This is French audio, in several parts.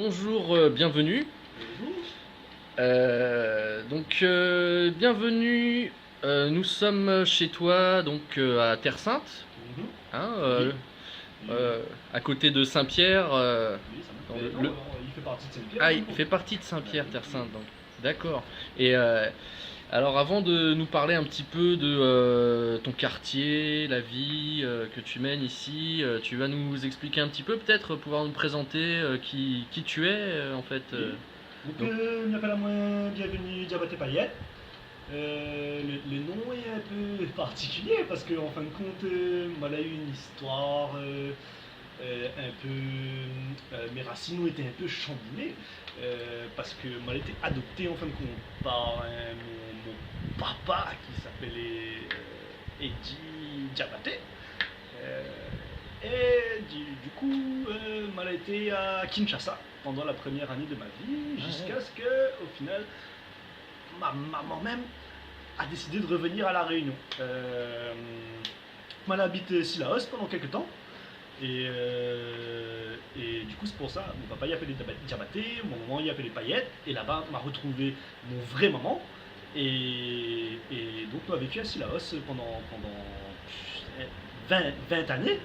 Bonjour, bienvenue. Bonjour. Bienvenue. Nous sommes chez toi, donc à Terre Sainte, Mhm. hein, Oui. à côté de Saint-Pierre. Oui, ça dans me fait. le- Non, il fait partie de Saint-Pierre. Ah, il Donc. fait partie de Saint-Pierre, Oui, Terre oui. Sainte, donc. D'accord. Et alors, avant de nous parler un petit peu de ton quartier, la vie que tu mènes ici, tu vas nous expliquer un petit peu, peut-être, pouvoir nous présenter qui tu es, en fait. Oui. Donc, Donc, je m'appelle à moi, bienvenue Diabaté Payet. Le nom est un peu particulier parce qu'en fin de compte, moi, a eu une histoire un peu. Mes racines ont été un peu chamboulées parce que moi, j'ai été adopté en fin de compte par mon papa qui s'appelait Eddie Diabaté. Euh, et du coup, moi, j'ai été à Kinshasa pendant la première année de ma vie jusqu'à ce que, au final, ma maman même a décidé de revenir à La Réunion. Moi, elle habite Sillaos pendant quelques temps. Et du coup, c'est pour ça, mon papa y appelait Diabaté, mon maman y appelait Paillettes, et là-bas, m'a retrouvé mon vrai maman. Et donc, on a vécu à Sillaos pendant 20 années.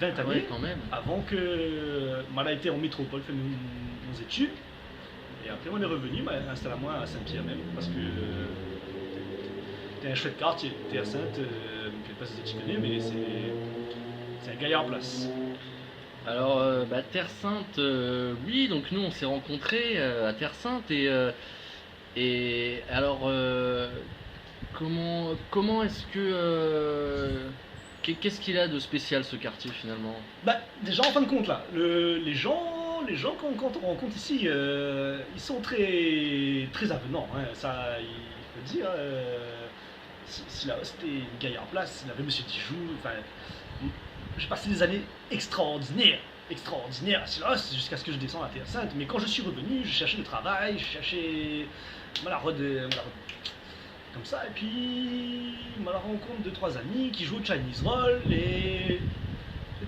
20 ah ouais, années, quand même. avant que moi, a été en métropole, fait nos études. Et après, on est revenu, installé à moi à Saint-Pierre même, parce que c'était un chouette quartier. Terre Sainte, je ne sais pas si tu connais, mais c'est un gaillard en place. Alors, Terre Sainte, oui, donc nous on s'est rencontrés à Terre Sainte et alors comment est-ce que qu'est-ce qu'il a de spécial ce quartier finalement? Déjà, en fin de compte, là, les gens quand on rencontre ici, ils sont très, très avenants, hein, ça, il faut dire. Si là, c'était une gaillard en place, il avait Monsieur Dijoux, enfin, j'ai passé des années extraordinaires à Silos jusqu'à ce que je descende à Terre Sainte. Mais quand je suis revenu, je cherchais du travail, je cherchais comme ça, et puis la rencontre de trois amis qui jouent au Chinese Roll et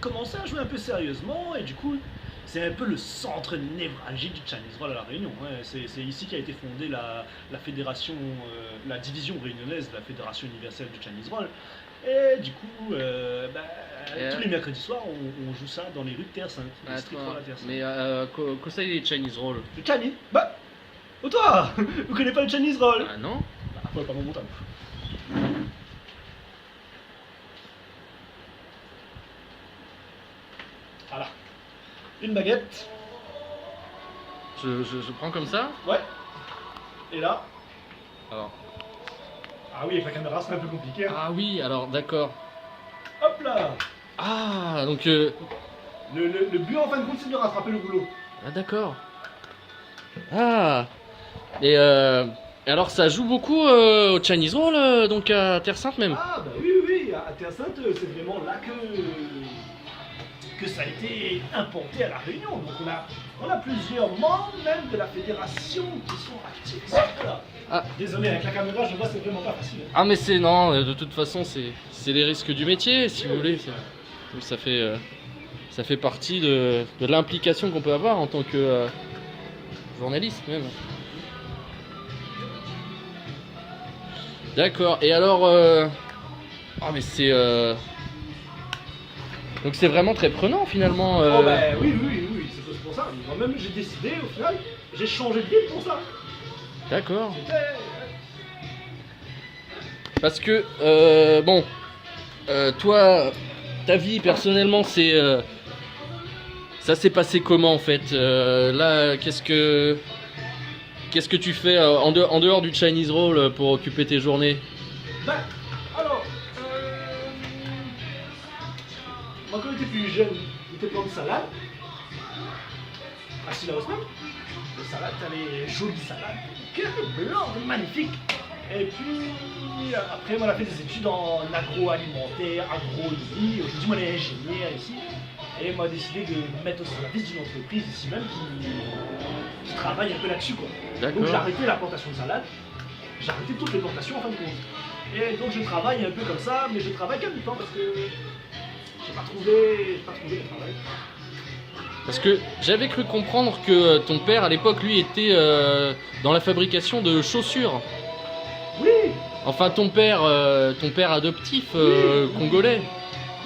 commençaient à jouer un peu sérieusement, et du coup, c'est un peu le centre névralgique du Chinese Roll à La Réunion, hein. C'est ici qu'a été fondée la fédération, la division réunionnaise de la Fédération universelle du Chinese Roll. Et du coup, tous les mercredis soirs, on joue ça dans les rues de Terre Sainte, les street roll à Terre Sainte. Mais quoi ça les Chinese roll? Le Chinese. Toi vous connaissez pas le Chinese Roll? Ah non? Faut pas mon montagne. Voilà. Une baguette. Je prends comme ça? Ouais. Et là. Alors. Ah oui, avec la caméra, c'est un peu compliqué, hein. Ah oui, alors d'accord. Hop là. Ah donc Le but, en fin de compte, c'est de rattraper le boulot. ah d'accord. Ah et alors ça joue beaucoup au Chinese Roll donc à Terre Sainte même. Ah bah oui, à Terre Sainte, c'est vraiment là que ça a été implanté à La Réunion. Donc on a plusieurs membres même de la fédération qui sont actifs. Voilà. Ah. Désolé, avec la caméra, je vois, c'est vraiment pas facile. Ah mais c'est non, de toute façon c'est les risques du métier si vous voulez. Donc ça fait partie de l'implication qu'on peut avoir en tant que journaliste même. D'accord. Et alors ah mais c'est donc c'est vraiment très prenant finalement. Oh bah oui, c'est pour ça. Moi-même, j'ai décidé, au final, j'ai changé de ville pour ça. D'accord. C'était. Parce que bon, toi, ta vie personnellement, ça s'est passé comment en fait? Là, qu'est-ce que tu fais en dehors du Chinese Roll pour occuper tes journées? Alors, moi quand j'étais plus jeune, j'étais plein de salade. À Sillaos même. Les salades, t'as les jolies salades. Quel blanc, magnifique. Et puis, après, moi, j'ai fait des études en agroalimentaire, agronomie. Aujourd'hui, moi, je suis ingénieur ici. Et moi, j'ai décidé de me mettre au service d'une entreprise ici même qui travaille un peu là-dessus, quoi. Donc, j'ai arrêté la plantation de salade. J'ai arrêté toutes les plantations, en fin de compte. Et donc, je travaille un peu comme ça, mais je travaille qu'à mi-temps parce que j'ai pas trouvé de travail. Parce que j'avais cru comprendre que ton père à l'époque lui était dans la fabrication de chaussures. Oui, Enfin ton père adoptif congolais.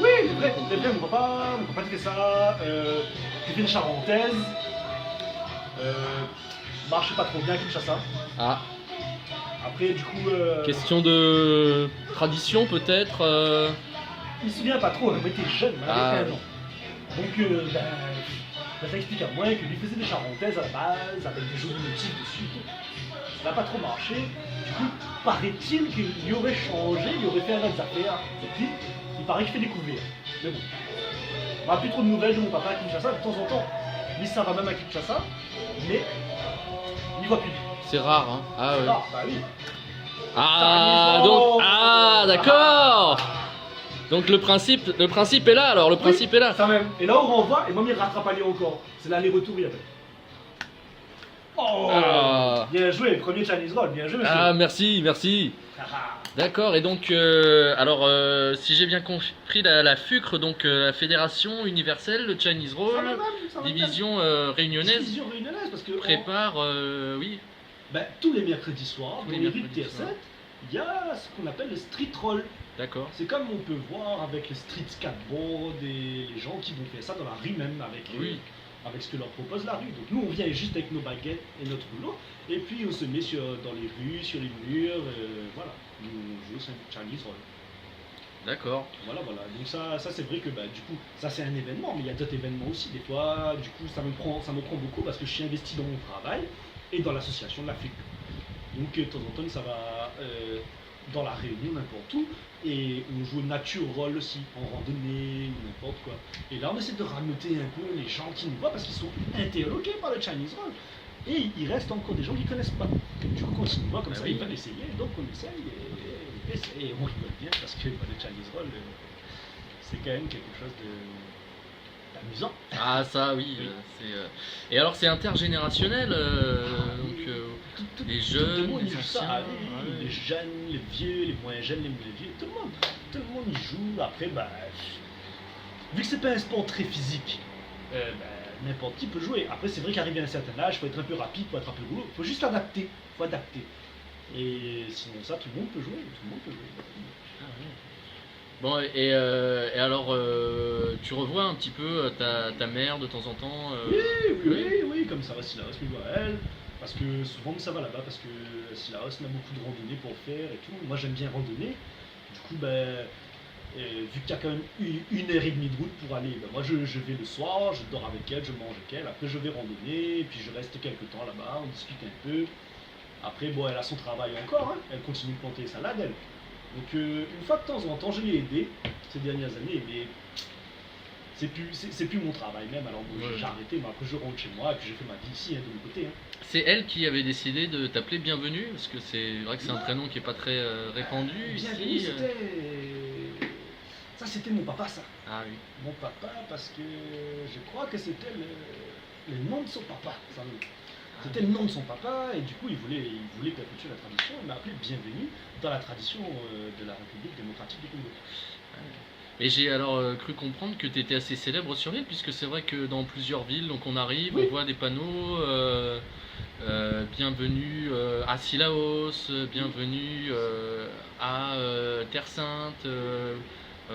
oui, les vrais, mon papa fait ça, il fait une charentaise, marche pas trop bien Kinshasa. Ah, Après, du coup, question de tradition peut-être. il se souvient pas trop, on était jeune, on Ah, avait 15 ans. Donc, ça explique à moi que lui faisait des charentaises à la base, avec des jolis motifs dessus. Ça n'a pas trop marché. Du coup, paraît-il qu'il aurait changé, il aurait fait un autre affaire. Et puis, il paraît qu'il fait découvrir. Mais bon, on n'a plus trop de nouvelles de mon papa à Kinshasa. De temps en temps, lui, ça va même à Kinshasa, mais il n'y voit plus. c'est rare, hein. Ah ouais. Ah, bah oui. Ah donc d'accord. Donc le principe est là alors, le principe est là. Ça même. Et là, on renvoie, et moi, il rattrape aller encore. C'est l'aller-retour, il appelle. Oh, Ah. bien joué, premier Chinese roll, bien joué, monsieur. Ah merci, merci. Ah, D'accord, et donc alors si j'ai bien compris la FUCRE, donc la Fédération Universelle de Chinese ça va Roll, même, ça va même. division réunionnaise, Division réunionnaise, parce que prépare oui. tous les mercredis soirs, Tous dans les les rues de mercredis soirs. TR7, il y a ce qu'on appelle le street roll. D'accord. C'est comme on peut voir avec le street skateboard et les gens qui vont faire ça dans la rue même avec, Oui. avec ce que leur propose la rue. Donc nous on vient juste avec nos baguettes et notre rouleau et puis on se met dans les rues, sur les murs, voilà. Nous on joue Chinese roll. D'accord. Voilà. Donc ça c'est vrai que du coup ça c'est un événement, mais il y a d'autres événements aussi. Des fois du coup ça me prend beaucoup parce que je suis investi dans mon travail et dans l'association de la FUC. Donc de temps en temps ça va dans la Réunion, n'importe où, et on joue au nature roll aussi, en randonnée ou n'importe quoi. Et là on essaie de rameuter un peu les gens qui nous voient parce qu'ils sont interloqués par le Chinese roll. Et il reste encore des gens qui ne connaissent pas. Du coup quand ils nous voient comme Ah ça, oui. ils veulent essayer, donc on essaye et on rigole bien parce que le Chinese roll c'est quand même quelque chose d'amusant. Ah ça oui, Oui. et alors c'est intergénérationnel donc les Tout jeunes, le monde y les joue ça, anciens. allez, les jeunes, les vieux, les moins jeunes, les moins vieux, tout le monde y joue. Après, vu que c'est pas un sport très physique, n'importe qui peut jouer. Après, c'est vrai qu'arrivé à un certain âge, faut être un peu rapide, faut être un peu gros, faut juste adapter, faut adapter. Et sinon ça, tout le monde peut jouer, tout le monde peut jouer. Ah ouais. Bon, et alors, tu revois un petit peu ta mère de temps en temps Oui, comme ça va Silaos, mais voilà, elle. Parce que souvent ça va là-bas, parce que Silaos a beaucoup de randonnées pour faire et tout. Moi j'aime bien randonner. Du coup, vu qu'il y a quand même une heure et demie de route pour aller, moi je vais le soir, je dors avec elle, je mange avec elle. Après je vais randonner, puis je reste quelques temps là-bas, on discute un peu. Après, elle a son travail encore, hein. Elle continue de planter les salades, elle. Donc une fois de temps en temps, je l'ai aidé ces dernières années, mais c'est plus mon travail même. Alors bon, Ouais. j'ai arrêté, mais après je rentre chez moi et puis j'ai fait ma vie ici, hein, de mon côté. Hein. C'est elle qui avait décidé de t'appeler Bienvenue, parce que c'est vrai que c'est un Ouais. prénom qui est pas très répandu Bienvenue, ici. c'était mon papa, ça. Ah oui. Mon papa, parce que je crois que c'était le nom de son papa. C'était le nom de son papa, et du coup, il voulait perpétuer la tradition. Il m'a appelé Bienvenue dans la tradition de la République démocratique du Congo. Et j'ai alors cru comprendre que tu étais assez célèbre sur l'île, puisque c'est vrai que dans plusieurs villes, donc on arrive, Oui. on voit des panneaux, bienvenue à Sillaos, bienvenue à Terre Sainte,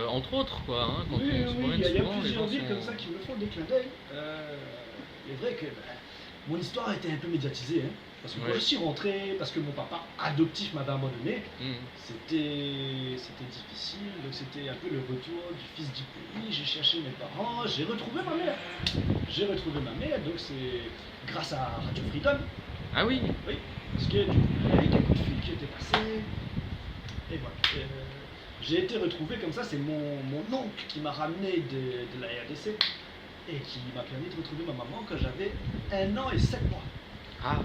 entre autres, quoi. Hein, quand Oui, on se oui, promène il y a souvent, les plusieurs gens villes sont... comme ça qui me font des clins d'œil. Il est vrai que mon histoire a été un peu médiatisée, hein, parce que Ouais. quand je suis rentré, parce que mon papa adoptif m'avait abandonné, Mhm. c'était difficile, donc c'était un peu le retour du fils du pays. J'ai cherché mes parents, j'ai retrouvé ma mère. Donc c'est grâce à Radio Freedom, Ah oui, oui, parce que du coup, il y avait des coups de fil qui étaient passés, et voilà. J'ai été retrouvé comme ça, c'est mon oncle qui m'a ramené de la RDC et qui m'a permis de retrouver ma maman quand j'avais 1 an et 7 mois. ah,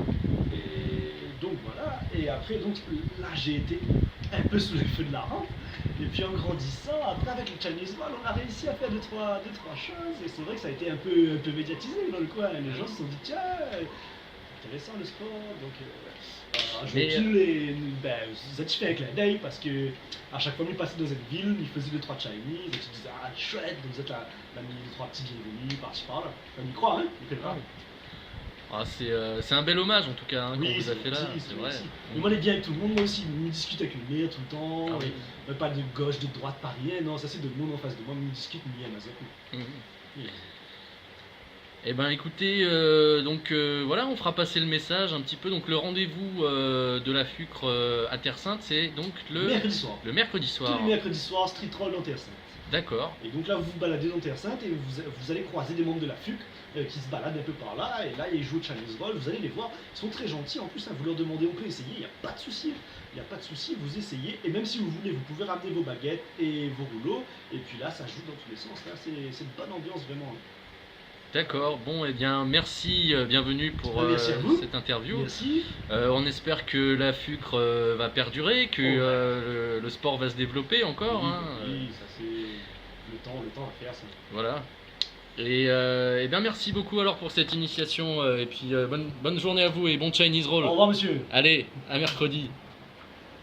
Et donc voilà, et après donc là j'ai été un peu sous les feux de la rampe, et puis en grandissant, après avec le Chinese Wall, on a réussi à faire deux, trois choses, et c'est vrai que ça a été un peu médiatisé dans le coin, les gens se sont dit tiens, intéressant le sport. Donc, je Mais, veux les. Ben, ça te fait un clin d'œil parce que à chaque fois que nous passions dans cette ville, ils faisaient 2-3 Chinese et tu disais, ah, chouette, vous êtes la 2-3 petits bienvenus par-ci par-là. On y croit, hein, il fait pas. c'est un bel hommage en tout cas hein, qu'on vous a fait là, gentil, c'est vrai. gentil. Mais moi, on est bien avec tout le monde, moi aussi. On discute avec le maire tout le temps. Ah oui. Pas de gauche, de droite, pas rien. Non, ça c'est de monde en face de moi. On discute, ni à ma zone. Mhm. Eh ben écoutez, voilà, on fera passer le message un petit peu. Donc le rendez-vous de la FUCRE à Terre Sainte, c'est donc Mercredi soir. le mercredi soir. Tous les mercredis soirs, street roll dans Terre Sainte. D'accord. Et donc là, vous vous baladez dans Terre Sainte et vous allez croiser des membres de la FUC qui se baladent un peu par là. Et là, ils jouent au Chinese Roll. Vous allez les voir. Ils sont très gentils. En plus, hein, vous leur demandez, on peut essayer. Il n'y a pas de souci. Il n'y a pas de souci. Vous essayez. Et même si vous voulez, vous pouvez ramener vos baguettes et vos rouleaux. Et puis là, ça joue dans tous les sens. Là, c'est une bonne ambiance vraiment. D'accord, bon, eh bien, merci, bienvenue pour Merci à vous. cette interview. Merci. On espère que la FUCRE va perdurer, que le sport va se développer encore. Oui, hein. oui, ça c'est le temps à faire ça. Voilà. Et eh bien, merci beaucoup alors pour cette initiation. Et puis, bonne journée à vous et bon Chinese Roll. Au revoir, monsieur. Allez, à mercredi.